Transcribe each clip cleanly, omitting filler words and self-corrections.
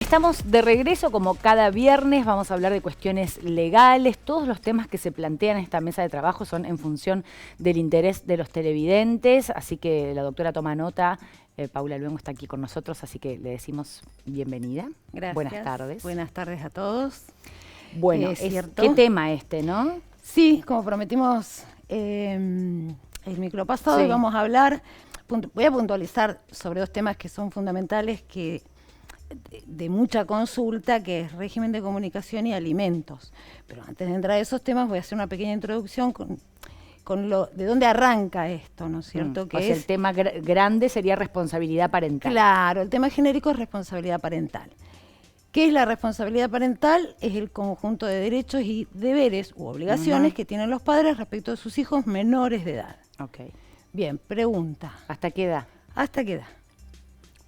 estamos de regreso como cada viernes, vamos a hablar de cuestiones legales. Todos los temas que se plantean en esta mesa de trabajo son en función del interés de los televidentes, así que la doctora toma nota. Paula Luengo está aquí con nosotros, así que le decimos bienvenida. Gracias. Buenas tardes. Buenas tardes a todos. Bueno, ¿qué tema este, no? Sí, como prometimos el micro pasado, Sí. y vamos a hablar, voy a puntualizar sobre dos temas que son fundamentales, que de mucha consulta, que es régimen de comunicación y alimentos. Pero antes de entrar a esos temas voy a hacer una pequeña introducción con lo de dónde arranca esto, ¿no es cierto? O sea, el tema grande sería responsabilidad parental. Claro, el tema genérico es responsabilidad parental. ¿Qué es la responsabilidad parental? Es el conjunto de derechos y deberes u obligaciones que tienen los padres respecto de sus hijos menores de edad. Ok. Bien, pregunta. ¿Hasta qué edad? ¿Hasta qué edad?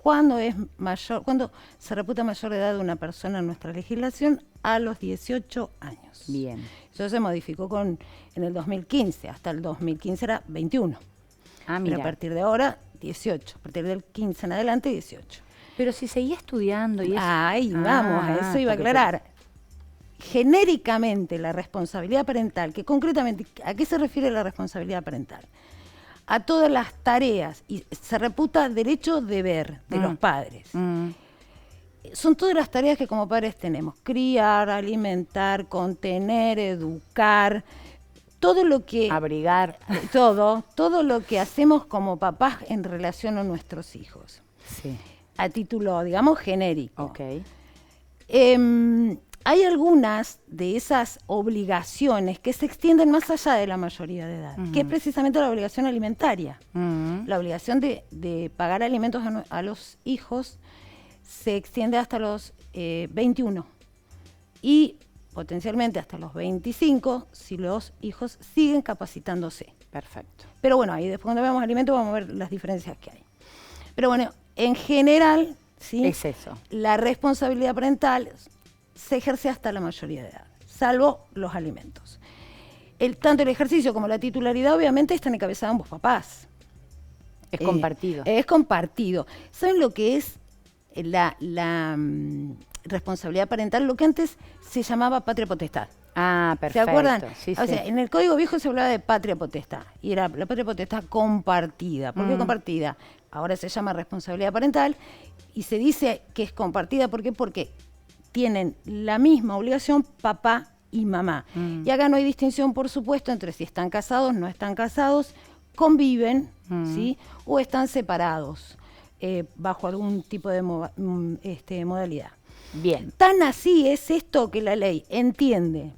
¿Cuándo se reputa mayor de edad una persona en nuestra legislación? A los 18 años. Bien. Eso se modificó en el 2015. Hasta el 2015 era 21. Ah, mira. Pero a partir de ahora, 18. A partir del 15 en adelante, 18. Pero si seguía estudiando y eso... Ahí vamos, a eso iba a porque aclarar. Genéricamente, la responsabilidad parental, que concretamente, ¿a qué se refiere la responsabilidad parental? A todas las tareas, y se reputa derecho-deber de los padres. Son todas las tareas que como padres tenemos: criar, alimentar, contener, educar, todo lo que... Abrigar. Todo lo que hacemos como papás en relación a nuestros hijos. Sí. A título, digamos, genérico. Ok. Hay algunas de esas obligaciones que se extienden más allá de la mayoría de edad, que es precisamente la obligación alimentaria. La obligación de pagar alimentos a los hijos se extiende hasta los 21 y potencialmente hasta los 25 si los hijos siguen capacitándose. Perfecto. Pero bueno, ahí después cuando veamos alimentos vamos a ver las diferencias que hay. Pero bueno, en general, ¿sí? Es eso. La responsabilidad parental se ejerce hasta la mayoría de edad, salvo los alimentos. Tanto el ejercicio como la titularidad obviamente están encabezados ambos papás. Es compartido. Es compartido. ¿Saben lo que es la responsabilidad parental? Lo que antes se llamaba patria potestad. Ah, perfecto. ¿Se acuerdan? Sí, O sea, en el Código Viejo se hablaba de patria potestad, y era la patria potestad compartida. ¿Por qué compartida? Ahora se llama responsabilidad parental, y se dice que es compartida. ¿Por qué? Porque tienen la misma obligación papá y mamá. Y acá no hay distinción, por supuesto, entre si están casados, no están casados, conviven, ¿sí? O están separados bajo algún tipo de modalidad. Bien. Tan así es esto que la ley entiende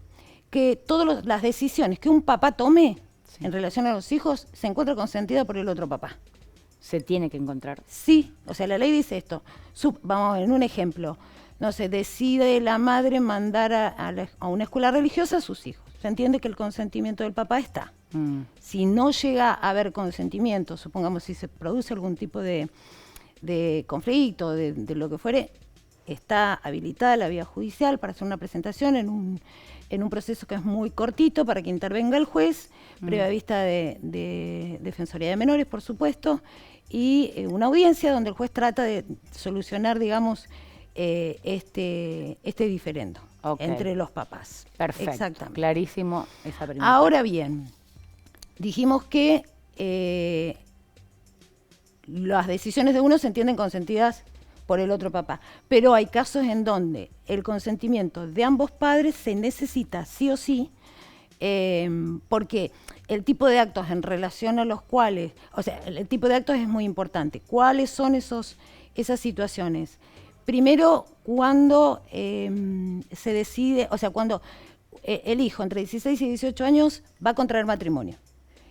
que todas las decisiones que un papá tome en relación a los hijos se encuentra consentida por el otro papá. Se tiene que encontrar. Sí, o sea, la ley dice esto. Vamos a ver, en un ejemplo. No sé, decide la madre mandar a una escuela religiosa a sus hijos. Se entiende que el consentimiento del papá está. Si no llega a haber consentimiento, supongamos si se produce algún tipo de conflicto, de lo que fuere, está habilitada la vía judicial para hacer una presentación en un proceso que es muy cortito para que intervenga el juez, previa vista de Defensoría de Menores, por supuesto, y una audiencia donde el juez trata de solucionar, digamos, este diferendo entre los papás. Perfecto. Exactamente. Clarísimo esa pregunta. Ahora bien, dijimos que las decisiones de uno se entienden consentidas por el otro papá, pero hay casos en donde el consentimiento de ambos padres se necesita sí o sí, porque el tipo de actos en relación a los cuales, o sea, el tipo de actos es muy importante. ¿Cuáles son esas situaciones? Primero, cuando se decide, o sea, cuando el hijo entre 16 y 18 años va a contraer matrimonio.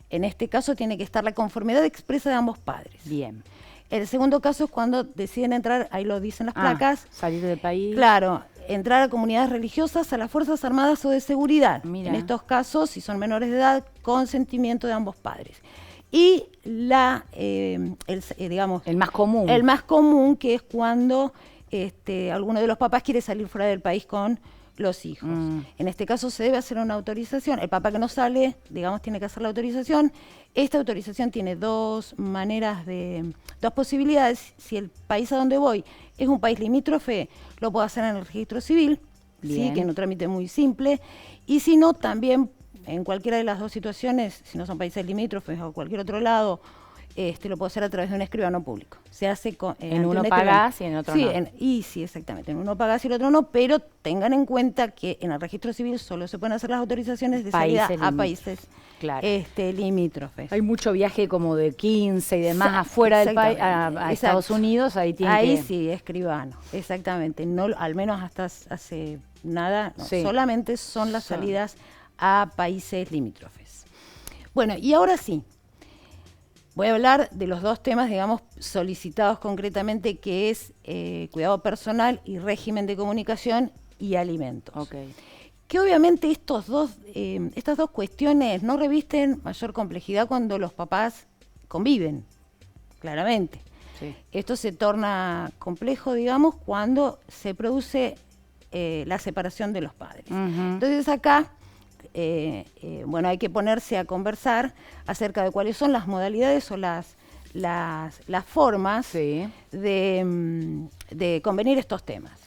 En este caso tiene que estar la conformidad expresa de ambos padres. Bien. El segundo caso es cuando deciden entrar, ahí lo dicen las placas. Salir del país. Claro, entrar a comunidades religiosas, a las Fuerzas Armadas o de seguridad. Mira. En estos casos, si son menores de edad, consentimiento de ambos padres. Y digamos... El más común. El más común, que es cuando alguno de los papás quiere salir fuera del país con los hijos. En este caso se debe hacer una autorización. El papá que no sale, digamos, tiene que hacer la autorización. Esta autorización tiene dos posibilidades. Si el país a donde voy es un país limítrofe, lo puedo hacer en el registro civil, ¿sí? Que es un trámite muy simple. Y si no, también en cualquiera de las dos situaciones, si no son países limítrofes o cualquier otro lado, lo puedo hacer a través de un escribano público. Se hace en uno pagás y en otro no. Sí, exactamente. En uno pagás y en el otro no, pero tengan en cuenta que en el registro civil solo se pueden hacer las autorizaciones de salida a países limítrofes. Hay mucho viaje como de 15 y demás afuera del país, a Estados Unidos, ahí sí, escribano, exactamente. No, al menos hasta hace nada, solamente son las salidas a países limítrofes. Bueno, y ahora sí. Voy a hablar de los dos temas, digamos, solicitados concretamente, que es cuidado personal y régimen de comunicación y alimentos. Que obviamente estas dos cuestiones no revisten mayor complejidad cuando los papás conviven, claramente. Esto se torna complejo, digamos, cuando se produce la separación de los padres. Entonces acá... bueno, hay que ponerse a conversar acerca de cuáles son las modalidades o las formas de convenir estos temas.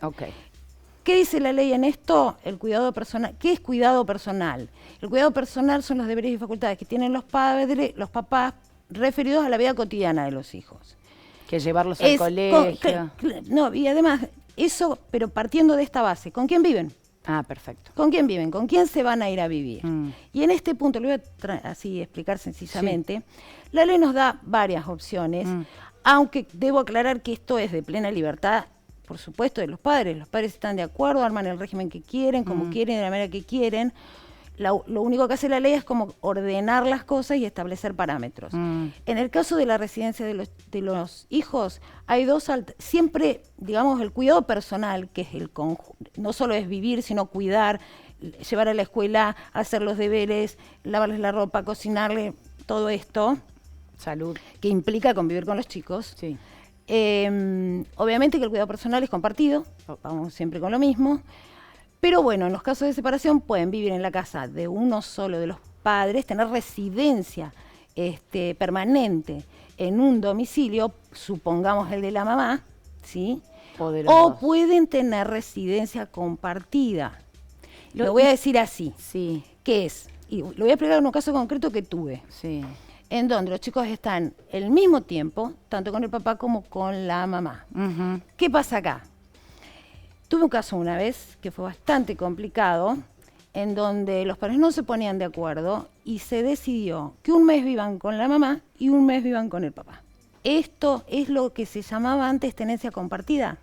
¿Qué dice la ley en esto? El cuidado personal. ¿Qué es cuidado personal? El cuidado personal son los deberes y facultades que tienen los papás referidos a la vida cotidiana de los hijos. Que llevarlos al colegio. Y además, eso, pero partiendo de esta base, ¿con quién viven? Perfecto. ¿Con quién viven? ¿Con quién se van a ir a vivir? Y en este punto, lo voy a así explicar sencillamente, la ley nos da varias opciones, aunque debo aclarar que esto es de plena libertad, por supuesto, de los padres. Los padres están de acuerdo, arman el régimen que quieren, como quieren, de la manera que quieren. Lo único que hace la ley es como ordenar las cosas y establecer parámetros. En el caso de la residencia de los hijos, hay siempre, digamos, el cuidado personal, que es no solo es vivir, sino cuidar, llevar a la escuela, hacer los deberes, lavarles la ropa, cocinarle, todo esto. Salud. Que implica convivir con los chicos. Obviamente que el cuidado personal es compartido, vamos siempre con lo mismo. Pero bueno, en los casos de separación pueden vivir en la casa de uno solo de los padres, tener residencia permanente en un domicilio, supongamos el de la mamá, ¿sí? O pueden tener residencia compartida. Lo voy a decir así. ¿Qué es? Y lo voy a explicar en un caso concreto que tuve. En donde los chicos están el mismo tiempo, tanto con el papá como con la mamá. ¿Qué pasa acá? Tuve un caso una vez que fue bastante complicado, en donde los padres no se ponían de acuerdo y se decidió que un mes vivan con la mamá y un mes vivan con el papá. Esto es lo que se llamaba antes tenencia compartida,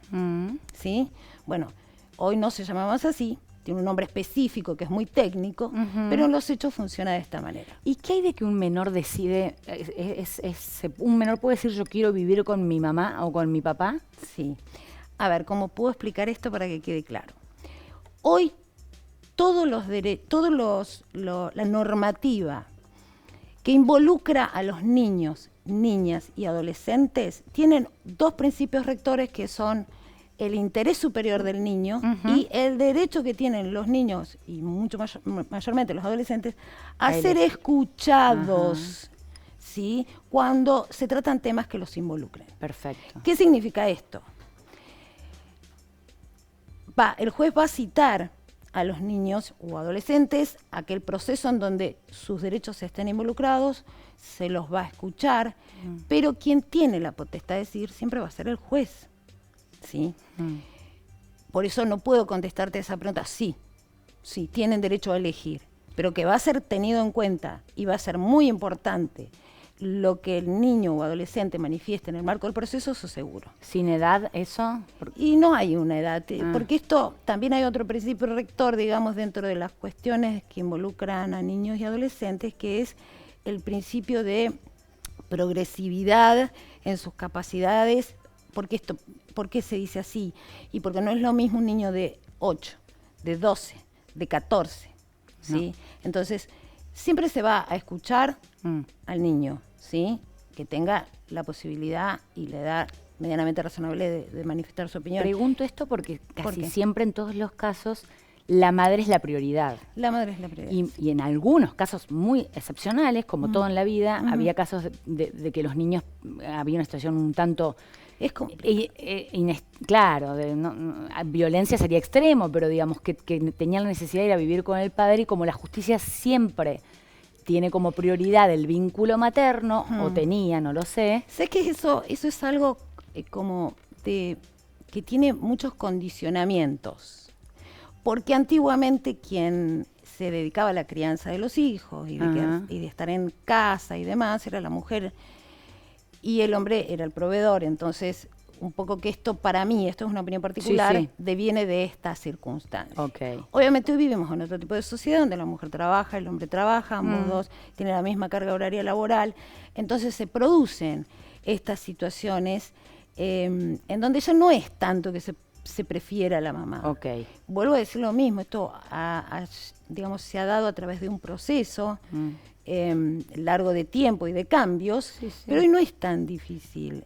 ¿sí? Bueno, hoy no se llama más así, tiene un nombre específico que es muy técnico, pero en los hechos funciona de esta manera. ¿Y qué hay de que un menor decide, un menor puede decir yo quiero vivir con mi mamá o con mi papá? Sí. A ver, ¿cómo puedo explicar esto para que quede claro? Hoy, la normativa que involucra a los niños, niñas y adolescentes tienen dos principios rectores que son el interés superior del niño y el derecho que tienen los niños, y mucho mayormente los adolescentes, a ser escuchados, ¿sí? Cuando se tratan temas que los involucren. Perfecto. ¿Qué significa esto? El juez va a citar a los niños o adolescentes aquel proceso en donde sus derechos estén involucrados, se los va a escuchar, pero quien tiene la potestad de decidir siempre va a ser el juez, ¿sí? Por eso no puedo contestarte esa pregunta. Sí, tienen derecho a elegir, pero que va a ser tenido en cuenta y va a ser muy importante lo que el niño o adolescente manifieste en el marco del proceso, eso seguro. ¿Sin edad eso? Y no hay una edad, porque esto también hay otro principio rector, digamos, dentro de las cuestiones que involucran a niños y adolescentes, que es el principio de progresividad en sus capacidades. ¿Por qué se dice así? Y porque no es lo mismo un niño de 8, de 12, de 14, ¿sí? Entonces, siempre se va a escuchar al niño, ¿sí? Que tenga la posibilidad y la edad medianamente razonable de manifestar su opinión. Pregunto esto porque casi siempre en todos los casos la madre es la prioridad. La madre es la prioridad. Y en algunos casos muy excepcionales, como todo en la vida, había casos de que los niños, había una situación un tanto... Es como... claro, violencia sería extremo, pero digamos que tenían la necesidad de ir a vivir con el padre, y como la justicia siempre tiene como prioridad el vínculo materno, o tenía, no lo sé. Sé que eso es algo como que tiene muchos condicionamientos, porque antiguamente quien se dedicaba a la crianza de los hijos y de estar en casa y demás era la mujer, y el hombre era el proveedor. Entonces, un poco que esto, para mí, esto es una opinión particular, deviene de esta circunstancia. Okay. Obviamente hoy vivimos en otro tipo de sociedad donde la mujer trabaja, el hombre trabaja, ambos dos tienen la misma carga horaria laboral, entonces se producen estas situaciones en donde ya no es tanto que se prefiera a la mamá. Okay. Vuelvo a decir lo mismo, esto digamos, se ha dado a través de un proceso largo de tiempo y de cambios, pero hoy no es tan difícil.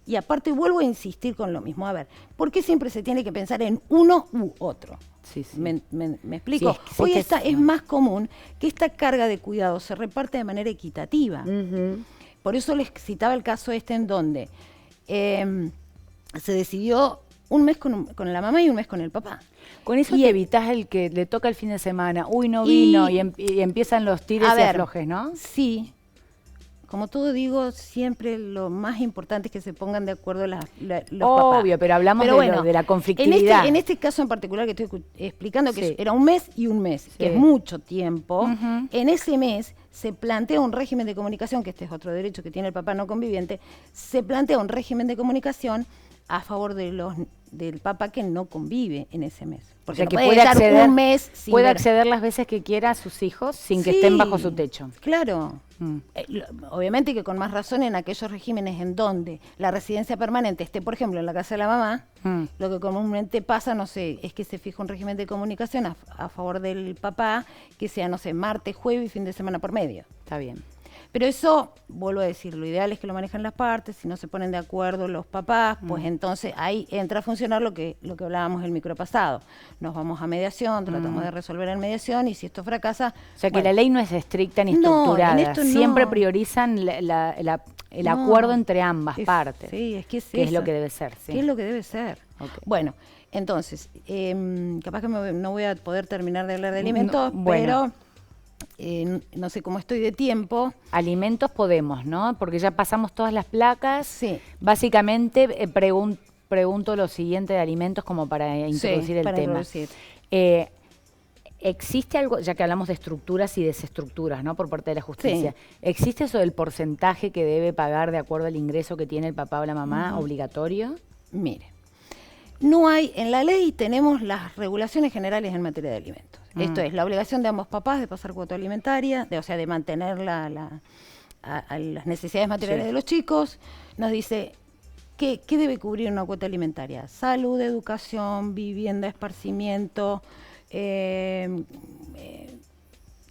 Y aparte vuelvo a insistir con lo mismo. A ver, ¿por qué siempre se tiene que pensar en uno u otro? ¿Me explico? Hoy es más común que esta carga de cuidado se reparte de manera equitativa. Por eso les citaba el caso en donde se decidió un mes con la mamá y un mes con el papá. Con eso te evitas el que le toca el fin de semana, uy, no vino, y empiezan los tires y aflojes, ¿no? Sí. Como todo digo, siempre lo más importante es que se pongan de acuerdo los papás. Obvio, pero hablamos de la conflictividad. En este caso en particular que estoy explicando, que era un mes y un mes, que es mucho tiempo, en ese mes se plantea un régimen de comunicación, que este es otro derecho que tiene el papá no conviviente, se plantea un régimen de comunicación a favor del papá que no convive en ese mes. Porque o sea, que puede acceder, un mes sin puede acceder las veces que quiera a sus hijos sin que estén bajo su techo. Claro. Obviamente que con más razón en aquellos regímenes en donde la residencia permanente esté, por ejemplo, en la casa de la mamá, lo que comúnmente pasa, no sé, es que se fija un régimen de comunicación a favor del papá, que sea, no sé, martes, jueves y fin de semana por medio. Está bien. Pero eso, vuelvo a decir, lo ideal es que lo manejen las partes. Si no se ponen de acuerdo los papás, pues entonces ahí entra a funcionar lo que hablábamos el micro pasado. Nos vamos a mediación, tratamos de resolver en mediación, y si esto fracasa... O sea, que la ley no es estricta ni estructurada. En esto siempre priorizan el acuerdo entre ambas partes. Sí, es que es lo que debe ser. ¿Qué es lo que debe ser? Okay. Bueno, entonces, capaz que no voy a poder terminar de hablar de alimentos, pero... no sé cómo estoy de tiempo. Alimentos podemos, ¿no? Porque ya pasamos todas las placas. Sí. Básicamente pregunto lo siguiente de alimentos como para introducir el tema. ¿Existe algo, ya que hablamos de estructuras y desestructuras, ¿no? Por parte de la justicia, ¿existe eso del porcentaje que debe pagar de acuerdo al ingreso que tiene el papá o la mamá obligatorio? Mire, no hay, en la ley tenemos las regulaciones generales en materia de alimentos. Esto es, la obligación de ambos papás de pasar cuota alimentaria, o sea, de mantener a las necesidades materiales de los chicos. Nos dice, ¿qué debe cubrir una cuota alimentaria? Salud, educación, vivienda, esparcimiento,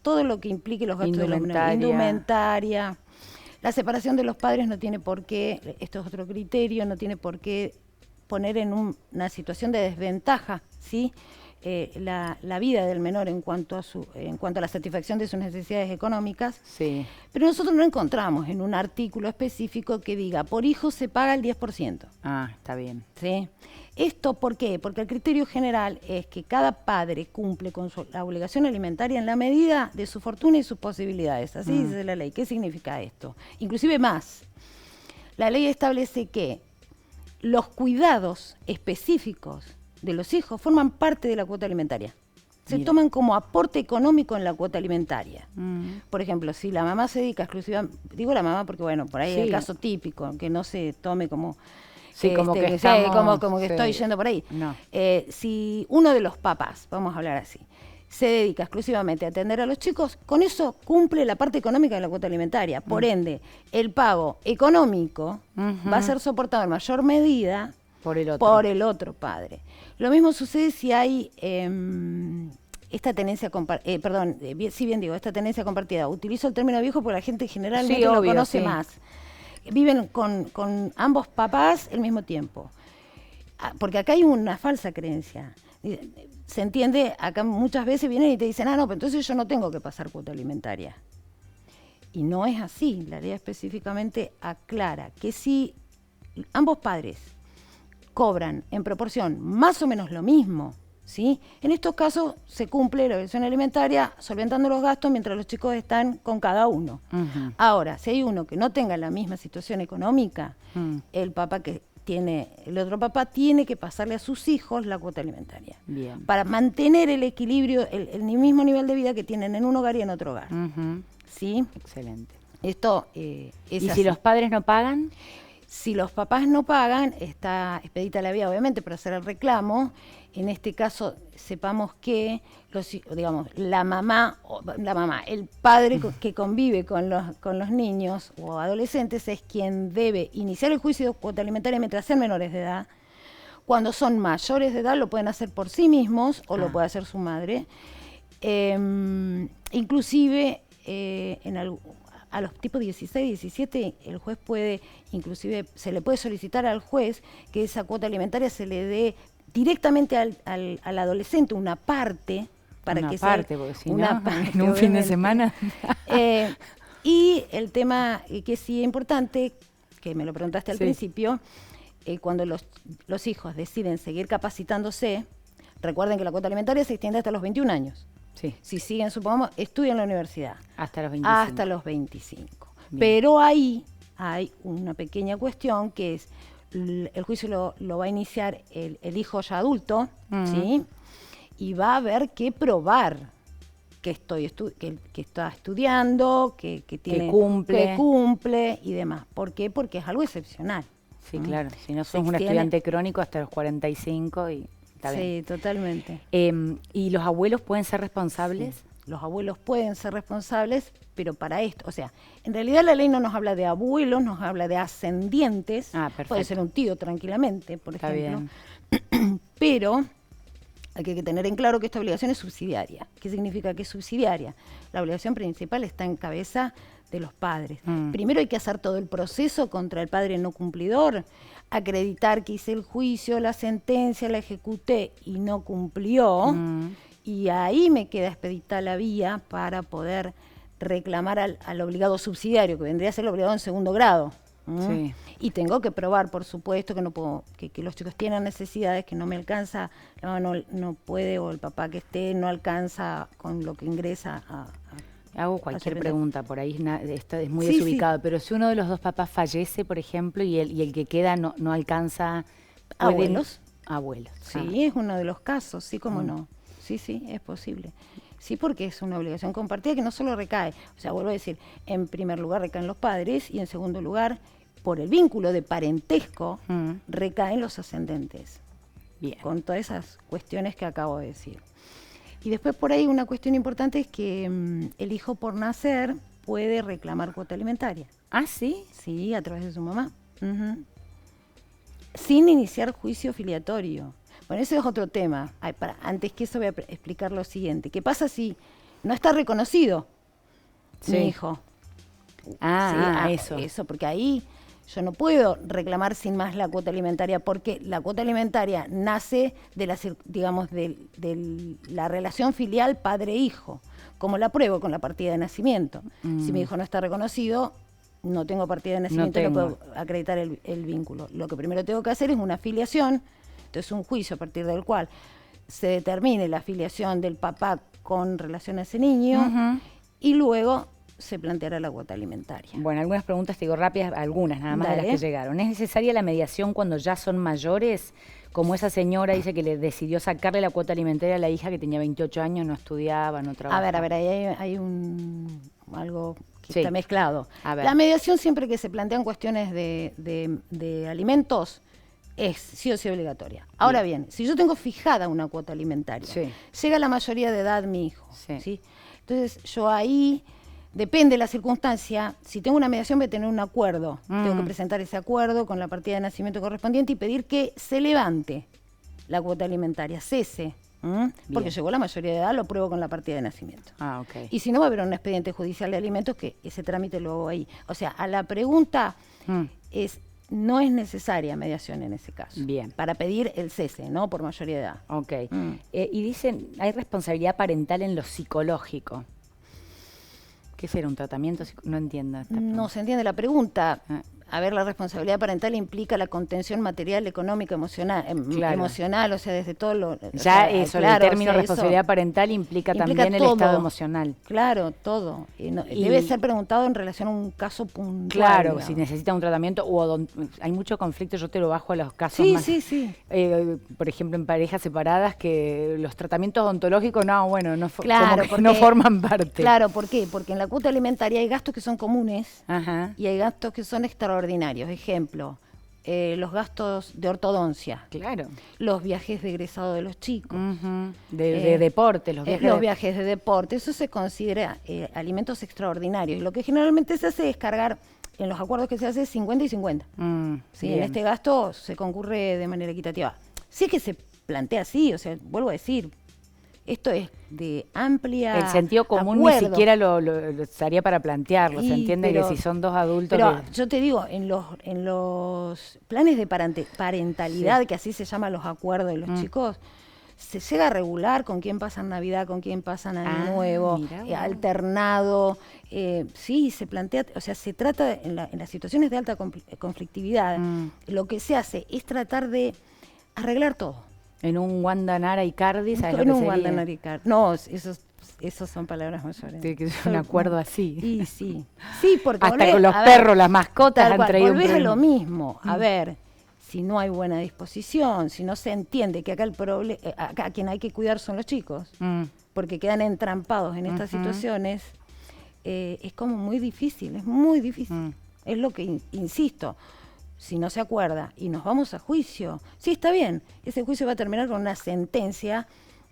todo lo que implique los gastos de la indumentaria. La separación de los padres no tiene por qué, esto es otro criterio, no tiene por qué poner en una situación de desventaja, ¿sí? La vida del menor en cuanto a la satisfacción de sus necesidades económicas. Sí. Pero nosotros no encontramos en un artículo específico que diga, por hijo se paga el 10%. Ah, está bien. ¿Sí? ¿Esto por qué? Porque el criterio general es que cada padre cumple con la obligación alimentaria en la medida de su fortuna y sus posibilidades. Así dice la ley. ¿Qué significa esto? Inclusive más. La ley establece que los cuidados específicos de los hijos forman parte de la cuota alimentaria. Se toman como aporte económico en la cuota alimentaria. Por ejemplo, si la mamá se dedica exclusivamente, digo la mamá porque bueno, por ahí es el caso típico, que no se tome como... como que estoy yendo por ahí. No. Si uno de los papás, vamos a hablar así, se dedica exclusivamente a atender a los chicos, con eso cumple la parte económica de la cuota alimentaria. Por ende, el pago económico va a ser soportado en mayor medida por el otro padre. Lo mismo sucede si hay esta tenencia esta tenencia compartida. Utilizo el término viejo porque la gente generalmente lo conoce más. Viven con ambos papás al mismo tiempo. Porque acá hay una falsa creencia Se entiende, acá muchas veces vienen y te dicen, no, pero entonces yo no tengo que pasar cuota alimentaria. Y no es así. La ley específicamente aclara que si ambos padres cobran en proporción más o menos lo mismo, ¿sí? En estos casos se cumple la obligación alimentaria solventando los gastos mientras los chicos están con cada uno. Ahora, si hay uno que no tenga la misma situación económica, el otro papá tiene que pasarle a sus hijos la cuota alimentaria. Bien. Para mantener el equilibrio, el mismo nivel de vida que tienen en un hogar y en otro hogar. ¿Sí? Excelente. Esto es ¿Y así. si los padres no pagan? Si los papás no pagan, está expedita la vía, obviamente, para hacer el reclamo. En este caso, sepamos que la mamá, el padre que convive con los niños o adolescentes es quien debe iniciar el juicio de cuota alimentaria mientras sean menores de edad. Cuando son mayores de edad lo pueden hacer por sí mismos o lo puede hacer su madre. Inclusive a los tipos 16, 17, el juez se le puede solicitar al juez que esa cuota alimentaria se le dé directamente al adolescente, una parte, para que sea porque si una no, parte, en un fin de semana. Y el tema que sí es importante, que me lo preguntaste al principio, cuando los hijos deciden seguir capacitándose, recuerden que la cuota alimentaria se extiende hasta los 21 años. Sí. Si siguen, supongamos, estudian en la universidad. Hasta los 25. Hasta los 25. Pero ahí hay una pequeña cuestión que es, el juicio lo va a iniciar el hijo ya adulto, ¿sí? Y va a haber que probar que está estudiando, que cumple y demás. ¿Por qué? Porque es algo excepcional. Sí, claro. Si no sos un estudiante crónico hasta los 45 y... Sí, totalmente. ¿Y los abuelos pueden ser responsables? Sí. Los abuelos pueden ser responsables, pero para esto, o sea, en realidad la ley no nos habla de abuelos, nos habla de ascendientes. Puede ser un tío tranquilamente, por ejemplo. Bien. Pero hay que tener en claro que esta obligación es subsidiaria. ¿Qué significa que es subsidiaria? La obligación principal está en cabeza de los padres. Primero hay que hacer todo el proceso contra el padre no cumplidor, acreditar que hice el juicio, la sentencia, la ejecuté y no cumplió, y ahí me queda expedita la vía para poder reclamar al obligado subsidiario, que vendría a ser el obligado en segundo grado. Sí. Y tengo que probar, por supuesto, que no puedo, que los chicos tienen necesidades, que no me alcanza, no puede, o el papá que esté no alcanza con lo que ingresa Hago cualquier pregunta, por ahí esto es muy desubicado, pero si uno de los dos papás fallece, por ejemplo, y el que queda no alcanza... ¿Abuelos? Abuelos. Sí, es uno de los casos, sí, cómo no. Sí, es posible. Sí, porque es una obligación compartida que no solo recae, o sea, vuelvo a decir, en primer lugar recaen los padres y en segundo lugar, por el vínculo de parentesco, recaen los ascendentes. Bien. Con todas esas cuestiones que acabo de decir. Y después por ahí una cuestión importante es que el hijo por nacer puede reclamar cuota alimentaria. ¿Ah, sí? Sí, a través de su mamá. Sin iniciar juicio filiatorio. Bueno, ese es otro tema. Antes que eso voy a explicar lo siguiente. ¿Qué pasa si no está reconocido mi hijo? Eso, porque ahí yo no puedo reclamar sin más la cuota alimentaria, porque la cuota alimentaria nace de la relación filial padre-hijo. ¿Cómo la pruebo? Con la partida de nacimiento. Si mi hijo no está reconocido, no tengo partida de nacimiento, no puedo acreditar el vínculo. Lo que primero tengo que hacer es una filiación, entonces un juicio a partir del cual se determine la filiación del papá con relación a ese niño, y luego se planteará la cuota alimentaria. Bueno, algunas preguntas, te digo rápidas, algunas nada más de las que llegaron. ¿Es necesaria la mediación cuando ya son mayores? Como esa señora dice que le decidió sacarle la cuota alimentaria a la hija que tenía 28 años, no estudiaba, no trabajaba. A ver, ahí hay algo que está mezclado. La mediación, siempre que se plantean cuestiones de alimentos, es sí o sí obligatoria. Ahora bien, si yo tengo fijada una cuota alimentaria, llega a la mayoría de edad mi hijo, ¿sí? Entonces yo ahí... Depende de la circunstancia, si tengo una mediación voy a tener un acuerdo, tengo que presentar ese acuerdo con la partida de nacimiento correspondiente y pedir que se levante la cuota alimentaria, cese, porque llegó la mayoría de edad, lo pruebo con la partida de nacimiento. Y si no, va a haber un expediente judicial de alimentos que ese trámite lo hago ahí. O sea, a la pregunta es no es necesaria mediación en ese caso. Bien. Para pedir el cese, ¿no? Por mayoría de edad. Ok. Y dicen, hay responsabilidad parental en lo psicológico. ¿Qué será un tratamiento? No entiendo. No se entiende la pregunta. A ver, la responsabilidad parental implica la contención material, económica, emocional, emocional, o sea, desde todo lo... Ya sea, eso, claro, el término o sea, responsabilidad parental implica también el estado emocional. Claro, todo. Debe ser preguntado en relación a un caso puntual. Claro, digamos. si necesita un tratamiento, hay mucho conflicto, yo te lo bajo a los casos Sí, más... sí. Por ejemplo, en parejas separadas, que los tratamientos odontológicos, no Claro, como que no forman parte. Claro, ¿por qué? Porque en la cuota alimentaria hay gastos que son comunes y hay gastos que son extraordinarios. Ejemplo, los gastos de ortodoncia. Claro. Los viajes de egresado de los chicos. De deporte, los viajes de deporte. Eso se considera alimentos extraordinarios. Y lo que generalmente se hace es cargar, en los acuerdos que se hace, 50 y 50. ¿Sí? En este gasto se concurre de manera equitativa. Sí que se plantea así, o sea, vuelvo a decir, esto es de amplia el sentido común acuerdo. Ni siquiera lo estaría para plantearlo. Se entiende que si son dos adultos... Pero yo te digo, en los planes de parentalidad, que así se llaman los acuerdos de los chicos, se llega a regular con quién pasan Navidad, con quién pasan Año Nuevo, alternado. Sí, se plantea, o sea, se trata en las situaciones de alta conflictividad, lo que se hace es tratar de arreglar todo. En un Wanda Nara y Cardi, ¿sabes lo que En un sería? Wanda Nara y Cardi. No, esos son palabras mayores. Sí, que es un acuerdo así. Y sí. Sí, porque hasta con los perros, las mascotas han traído un problema. problema. Lo mismo. A ver, si no hay buena disposición, si no se entiende que acá a quien hay que cuidar son los chicos, porque quedan entrampados en estas situaciones, es como muy difícil, es muy difícil. Es lo que insisto. Si no se acuerda y nos vamos a juicio, sí, está bien, ese juicio va a terminar con una sentencia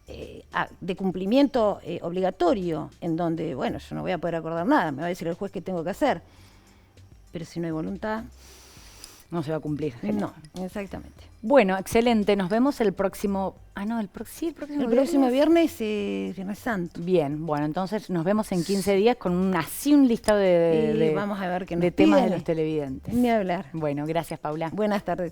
de cumplimiento obligatorio, en donde, bueno, yo no voy a poder acordar nada, me va a decir el juez qué tengo que hacer, pero si no hay voluntad... No se va a cumplir. No, exactamente. Bueno, excelente, nos vemos el próximo... el próximo viernes, Viernes Santo. Bien, bueno, entonces nos vemos en 15 días con un listado vamos a ver qué nos de temas de piden. los televidentes. Ni hablar. Bueno, gracias, Paula. Buenas tardes.